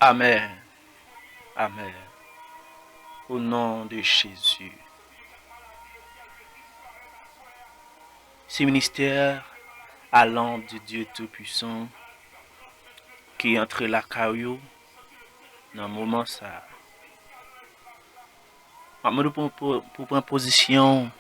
Amen. Amen. Au nom de Jésus. Ce ministère allant de Dieu Tout-Puissant qui est entre la caillou dans le moment ça. Pour prendre position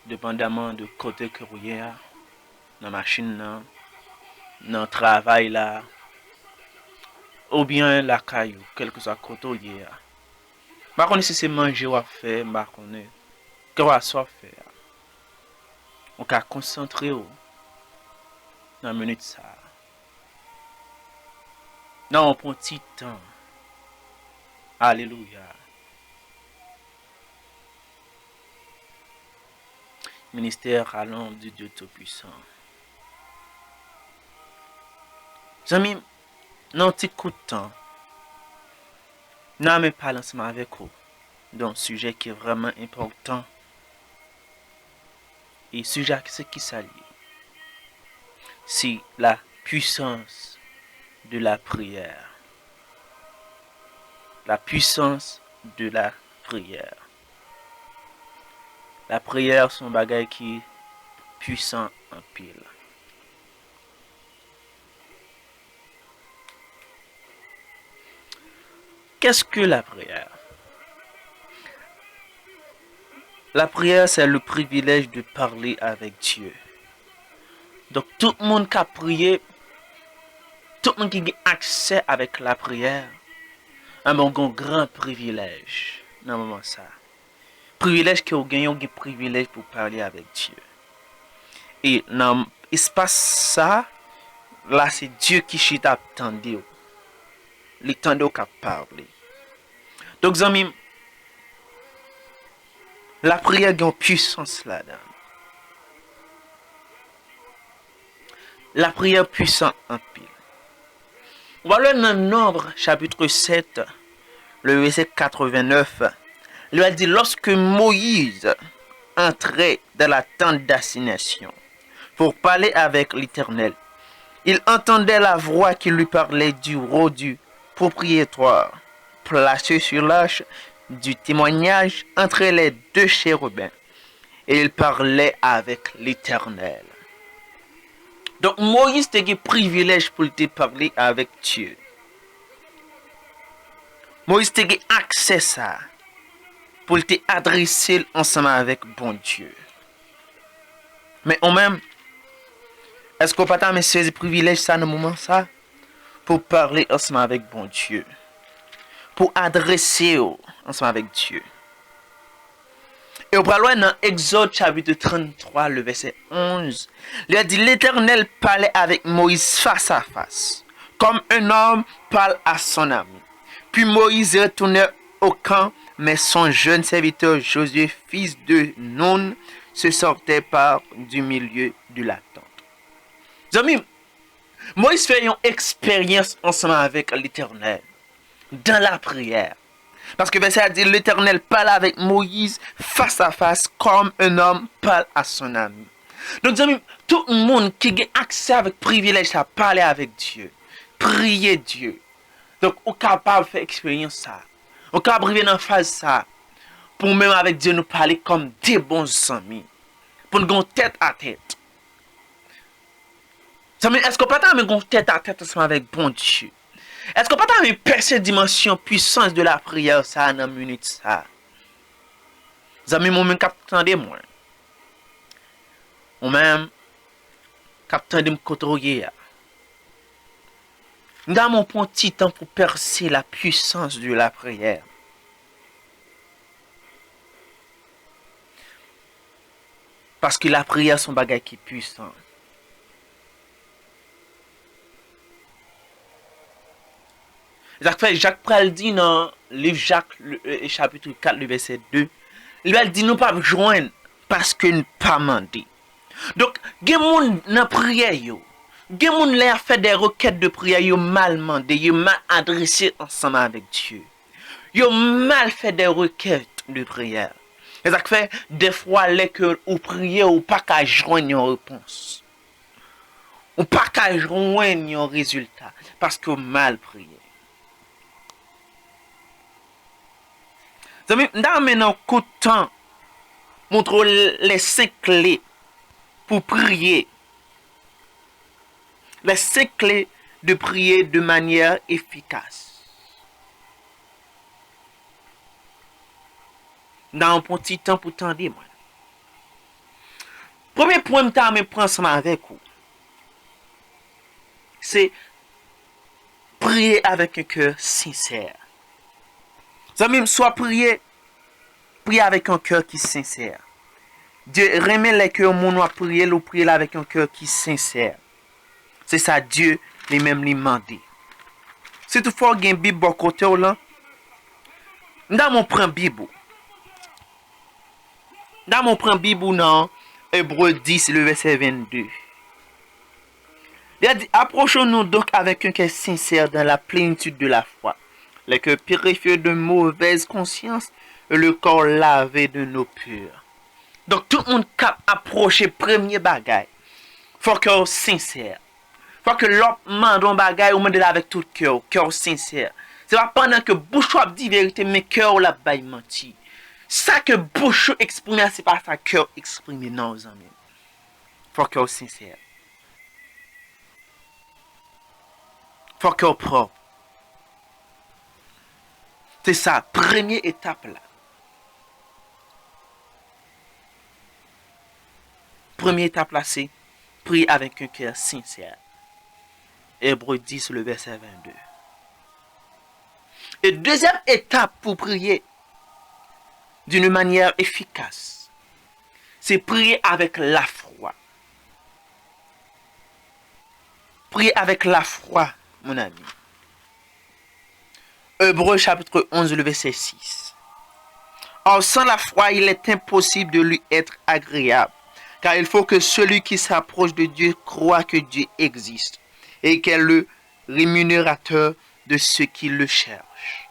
dépendamment de côté que vous êtes dans la machine, dans le travail là, ou bien la caillou, quel que soit côté où vous êtes. Je ne sais pas si c'est manger ou faire, je ne sais pas ce que faire. On peut concentrer dans la minute ça. Non, on prend un petit temps. Alléluia. Ministère allant du Dieu Tout-Puissant. Amis, non, petit coup de temps. Nous allons parler ensemble avec vous d'un sujet qui est vraiment important. Et sujet c'est qui s'allie. C'est la puissance de la prière. La puissance de la prière. La prière, c'est un bagage qui est puissant en pile. Qu'est-ce que la prière? La prière, c'est le privilège de parler avec Dieu. Donc, tout le monde qui a prié, tout le monde qui a accès avec la prière, a un grand privilège dans le moment ça. Privilège que vous gagnez, un privilège pour parler avec Dieu. Et dans l'espace ça, là, c'est Dieu qui chita attendez. Les tendez qu'à parler. Donc, amis, la prière a une puissance là-dedans. La prière puissante en pile. Voilà dans Nombre chapitre 7, le verset 89. Il a dit, lorsque Moïse entrait dans la tente d'assignation pour parler avec l'Éternel, il entendait la voix qui lui parlait du roi du propriétaire, placé sur l'arche du témoignage entre les deux chérubins. Et il parlait avec l'Éternel. Donc Moïse a eu privilège pour te parler avec Dieu. Moïse a eu accès à ça pour te adresser ensemble avec bon Dieu. Mais en même, est-ce qu'on peut pas saisir privilège ça dans le moment ça pour parler ensemble avec bon Dieu, pour adresser ensemble avec Dieu. Et au parlant dans Exode chapitre 33, le verset 11, il a dit, l'Éternel parlait avec Moïse face à face, comme un homme parle à son ami. Puis Moïse retournait au camp, mais son jeune serviteur Josué, fils de Nun, se sortait par du milieu de la tente. Amis, Moïse fait une expérience ensemble avec l'Éternel dans la prière. Parce que verset a dit, l'Éternel parle avec Moïse face à face comme un homme parle à son ami. Donc, amis, tout le monde qui a accès avec privilège à parler avec Dieu, prier Dieu. Donc, on est capable de faire expérience ça. On est capable de arriver dans la phase ça. Pour même avec Dieu nous parler comme des bons amis. Pour nous avoir tête à tête. Est-ce qu'on peut pas avoir tête à tête ensemble avec bon Dieu? Est-ce qu'on peut pas avoir percer dimension puissance de la prière ça dans minute ça? Amis, moi même captant de moi. Ou même captant de me côtoyer. Nous avons un petit temps pour percer la puissance de la prière. Parce que la prière son bagage qui est puissant. Jacques Pral dit dans le livre Jacques, chapitre 4, le verset 2, il a dit nous pas joindre parce que nous pas demander. Donc, il y a des gens dans la prière, il y a des gens qui fait des requêtes de prière, ils mal demandé, ils mal adressé ensemble avec Dieu. Ils mal fait des requêtes de prière. Et ça fait des fois, les que vous priez, ou pas qu'à joindre une réponse. Ou pas qu'à joindre un résultat. Parce que vous mal prié. Zami, m'da maintenant coup de temps montre les 5 clés pour prier. Les 5 clés de prier de manière efficace. Dans un petit temps pour tendre moi. Premier point que je prends ensemble avec vous, c'est prier avec un cœur sincère. Zami, soit prier avec un cœur qui est sincère. Dieu remet les cœurs mon à prier, ou prier avec un cœur qui est sincère. C'est ça Dieu lui-même lui demandé. Si toutefois il y a une Bible bon côté là, dans mon prend Bible. Dans mon prend Bible dans Hébreux 10 le verset 22. Il a dit approchons-nous donc avec un cœur sincère dans la plénitude de la foi, le cœur purifié de mauvaise conscience et le corps lavé de nos purs. Donc tout le monde cap approcher premier bagage. Faut cœur sincère. Faut que l'autre mande bagage ou mande avec tout cœur sincère. C'est pas pendant que bouche dit vérité mais cœur la bail menti. Ça que bouche exprime c'est pas ça cœur exprime non amis. Faut cœur sincère. Faut cœur propre. C'est ça première étape là. Première étape là c'est prier avec un cœur sincère. Hébreux 10 le verset 22. Et deuxième étape pour prier d'une manière efficace, c'est prier avec la foi. Prier avec la foi, mon ami. Hébreux chapitre 11 le verset 6. Or sans la foi, il est impossible de lui être agréable, car il faut que celui qui s'approche de Dieu croit que Dieu existe et qu'elle est le rémunérateur de ceux qui le cherchent.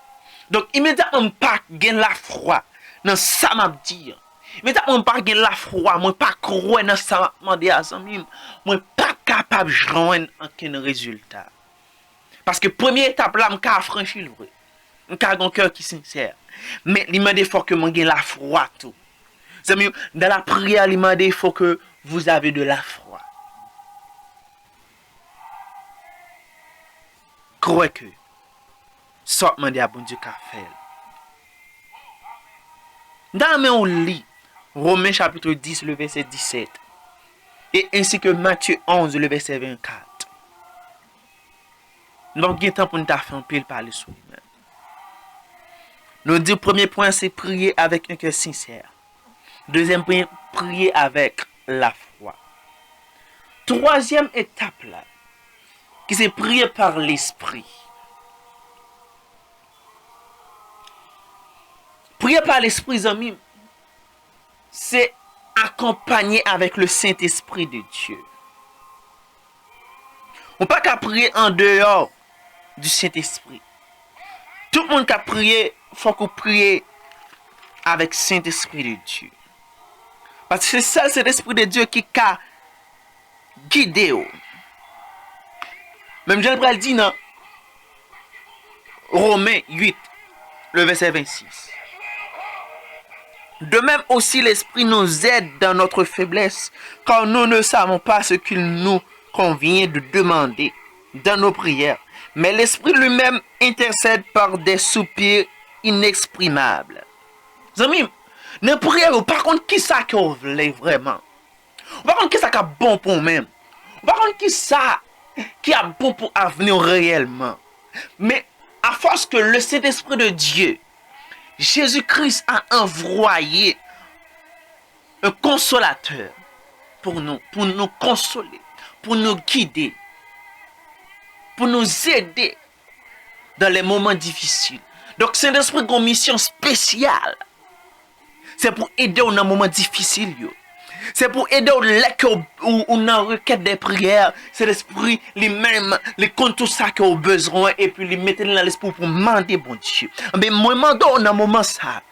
Donc, immédiatement, pas gain la foi dans ça m'a dire. Immédiatement, pas gain la foi, moi pas croire dans ça m'a dit à Zamim, moi pas capable de joindre aucun résultat. Parce que première étape là, m'ka franchi le vrai. M'ka un cœur qui sincère. Mais il m'a dit faut que moi gain la foi tout. Zamim, dans la prière, il m'a dit il faut que vous avez de la foi. Croyez que ça m'a dit à bon Dieu qu'a fait. Dans on lit Romains chapitre 10 le verset 17 et ainsi que Matthieu 11 le verset 24. Nous avons temps pour nous faire un pile parler sur lui-même. Nous dit premier point c'est prier avec un cœur sincère. Deuxième point, prier avec la foi. Troisième étape là, qui c'est prier par l'esprit. Prier par l'esprit, amis, c'est accompagner avec le Saint-Esprit de Dieu. On ne peut pas prier en dehors du Saint-Esprit. Tout le monde qui a prié, il faut qu'on prie avec le Saint-Esprit de Dieu. Parce que c'est ça, c'est l'Esprit de Dieu qui a guidé. Même Jean-Paul dit dans Romains 8, le verset 26. De même aussi l'Esprit nous aide dans notre faiblesse, car nous ne savons pas ce qu'il nous convient de demander dans nos prières. Mais l'Esprit lui-même intercède par des soupirs inexprimables. Amis, ne priez par contre qui ça que vous voulez vraiment. Par contre qui ça qui est bon pour vous-même. Par contre qui ça qui est bon pour l'avenir réellement. Mais à force que le Saint-Esprit de Dieu, Jésus-Christ a envoyé un consolateur pour nous consoler, pour nous guider, pour nous aider dans les moments difficiles. Donc, Saint-Esprit a une mission spéciale. C'est pour aider dans les moments difficiles. C'est pour aider ou dans requête des prières. C'est l'Esprit lui-même, les compte tout ça qu'on a besoin et puis les mettre dans l'esprit pour demander bon Dieu. Mais moi, je dans un moment ça.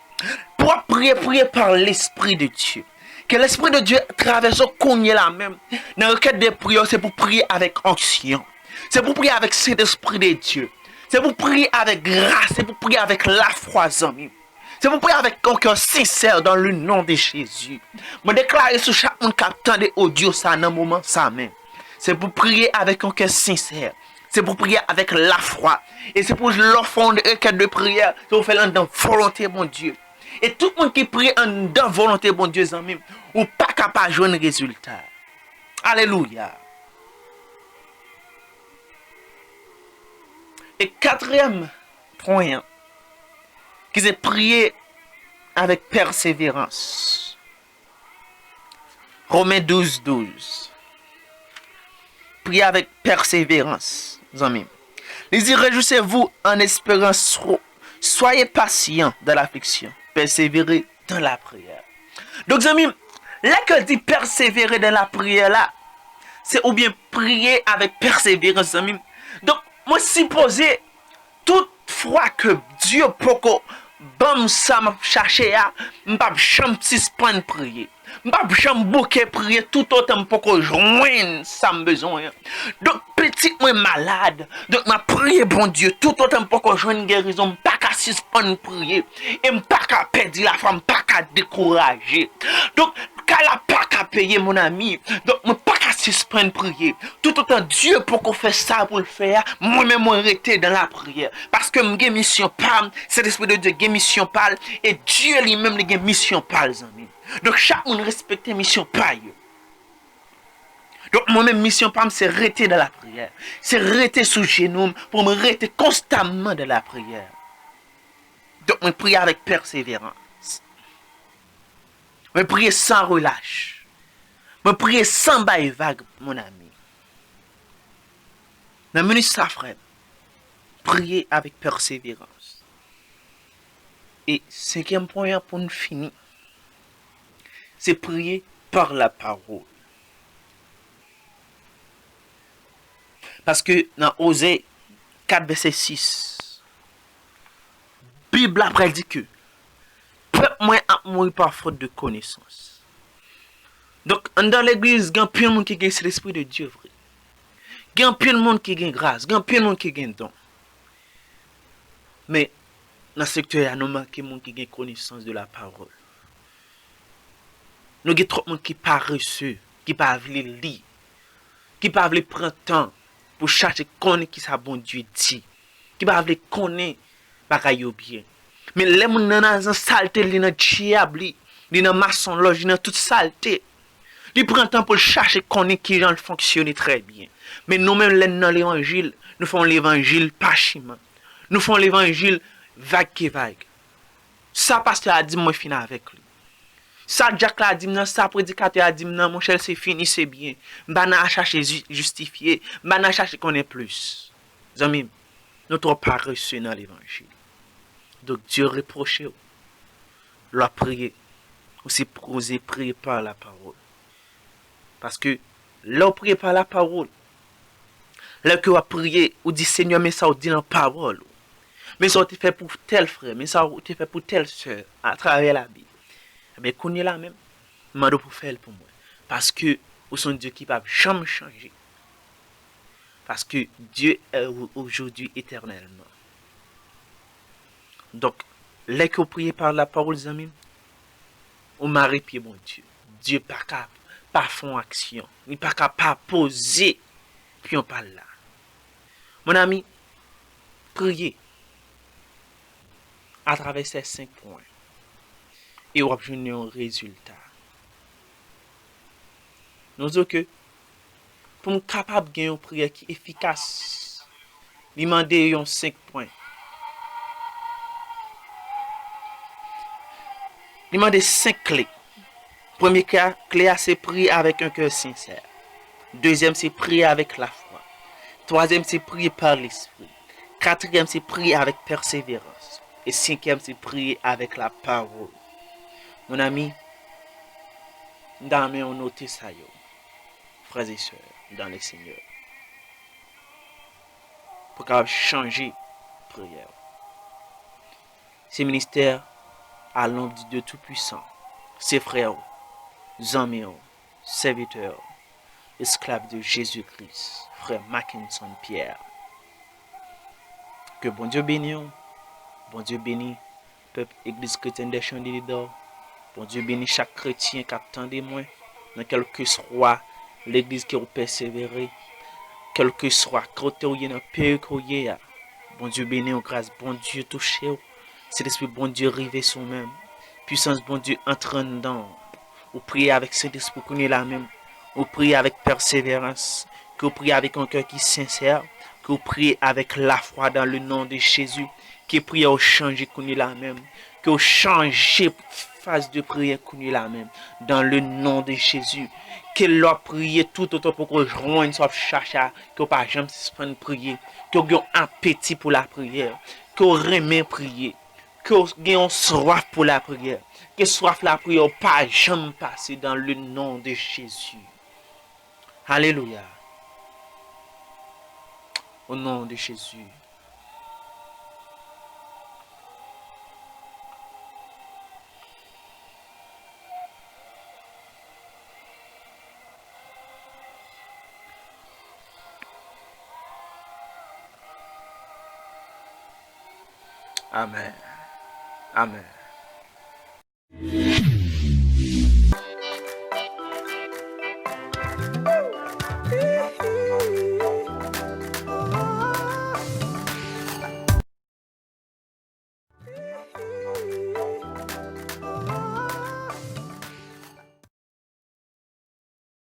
Pour prier par l'Esprit de Dieu. Que l'Esprit de Dieu traverse qu'on y est là même. Dans la requête des prières, c'est pour prier avec onction. C'est pour prier avec cet Esprit de Dieu. C'est pour prier avec grâce. C'est pour prier avec la foi, amis. C'est pour prier avec un cœur sincère dans le nom de Jésus. Je déclare sur chaque monde qui attend des audios ça dans un moment ça même. C'est pour prier avec un cœur sincère. C'est pour prier avec la foi. Et c'est pour leur fondre un cœur de prière. C'est pour faire dans volonté, mon Dieu. Et tout le monde qui prie dans volonté, mon Dieu, ou pas capable de jouer un résultat. Alléluia. Et quatrième point, qui c'est prier avec persévérance. Romains 12, 12. Priez avec persévérance, amis. Les dit, réjouissez-vous en espérance. Soyez patients dans l'affliction. Persévérez dans la prière. Donc, amis, là que dit persévérer dans la prière, là, c'est ou bien prier avec persévérance, amis. Donc, moi, supposé, toutefois que Dieu peut bon ça m'a cherché à m'pas jamais suspendre prier m'pas jamais bouquet prier tout autant pour que joindre ça me besoin donc petit moi malade donc m'a prier bon Dieu tout autant pour que joindre guérison pas qu'à suspendre prier et pas qu'à perdre la femme pas qu'à décourager donc qu'à la pas qu'à payer mon ami donc pas qu'à suspendre prier tout autant Dieu pour qu'on fait ça pour le faire moi-même arrêter dans la prière parce que m'gai mission pas c'est l'esprit de Dieu mission parle et Dieu lui-même les mission parle amis. Donc chaque monde respecte mission pas yo. Donc moi-même mission pas c'est rester dans la prière. C'est rester sous genou pour me rester constamment dans la prière. Donc je prie avec persévérance. Je prie sans relâche. Je prie sans bail vague mon ami. Dans minute ça frère. Prier avec persévérance. Et cinquième point pour nous finir, c'est prier par la parole. Parce que dans Osée 4, verset 6, la Bible après dit que peuple moins a mouru par faute de connaissance. Donc dans l'église, il y a plein de monde qui a l'esprit de Dieu vrai. Il y a plein de monde qui a grâce, il y a plein de monde qui a don. Mais dans ce secteur, il y a des gens qui ont connaissance de la parole. Nous avons trop de gens qui ne sont pas reçus, qui ne sont pas lire, qui ne sont pas prendre temps pour chercher connaître qui ça bon Dieu dit, qui ne sont pas connaître bagaille bien. Mais les gens dans une saleté, dans le diable, dans le maçonnerie, dans toute saleté. Ils prennent temps pour chercher connaître qui gens fonctionne très bien. Mais nous-mêmes dans l'évangile, nous faisons l'évangile pas chiment. Nous faisons l'évangile vague qui vague. Ça pasteur a dit moi fini avec lui. Ça Jack a dit non, ça prédicateur a dit non mon cher c'est fini c'est bien. M'ba na chercher justifier, m'ba na chercher connaître plus. Amis, nous trop pas reçu dans l'évangile. Donc Dieu reproche leur prier aussi oser prier par la parole. Parce que là prier par la parole. Là que vous prier ou dit Seigneur mais ça ou dit dans parole. Mais ça tu fait pour tel frère, mais ça tu fait pour telle soeur à travers la Bible. Mais qu'on est là même, m'a pour faire pour moi parce que au son Dieu qui va jamais changer. Parce que Dieu est aujourd'hui éternellement. Donc, les que vous priez par la parole, les amis, on marie pied mon Dieu. Dieu pas capable, pas font action, il pas capable poser puis on parle là. Mon ami, priez à travers ces 5 points et vous obtenez un résultat. Nous disons que pour être capable de gagner une prière qui est efficace, demander 5 points. Demandez 5 clés. Premier clé, c'est prier avec un cœur sincère. Deuxième, c'est prier avec la foi. Troisième, c'est prier par l'esprit. Quatrième, c'est prier avec persévérance. Et cinquième, c'est prier avec la parole. Mon ami, on note ça, frères et sœurs, dans les seigneurs. Pour changer la prière. Ce ministère à l'ombre du Dieu Tout-Puissant, ses frères, amis, serviteurs, esclaves de Jésus-Christ, frère Mackinson Pierre. Que bon Dieu bénisse peuple Église chrétienne des champs de leader. Bon Dieu bénit chaque chrétien qui attend de moi, dans quel que soit l'église qui a persévéré, quel que soit côté où il y a dans le pays où il y a. Bon Dieu bénit en grâce, bon Dieu touché. C'est l'esprit bon Dieu rivé sur même. Puissance bon Dieu entre dedans. Ou prier avec cet esprit qu'on est là même. Ou prier avec persévérance. Que vous priez avec un cœur qui est sincère. Que vous priez avec la foi dans le nom de Jésus. Que priez au changer qu'on est là même. Que vous changez phase de prière qu'on est là même. Dans le nom de Jésus. Que l'on prie tout autant pour que je joigne soit chacha. Que vous pas jamais suspendre prier. Que vous ayez un appétit pour la prière. Que vous aimez prier. Que vous ayez soif pour la prière. Que soif la prière pas jamais passer dans le nom de Jésus. Alléluia. Au nom de Jésus. Amen. Amen.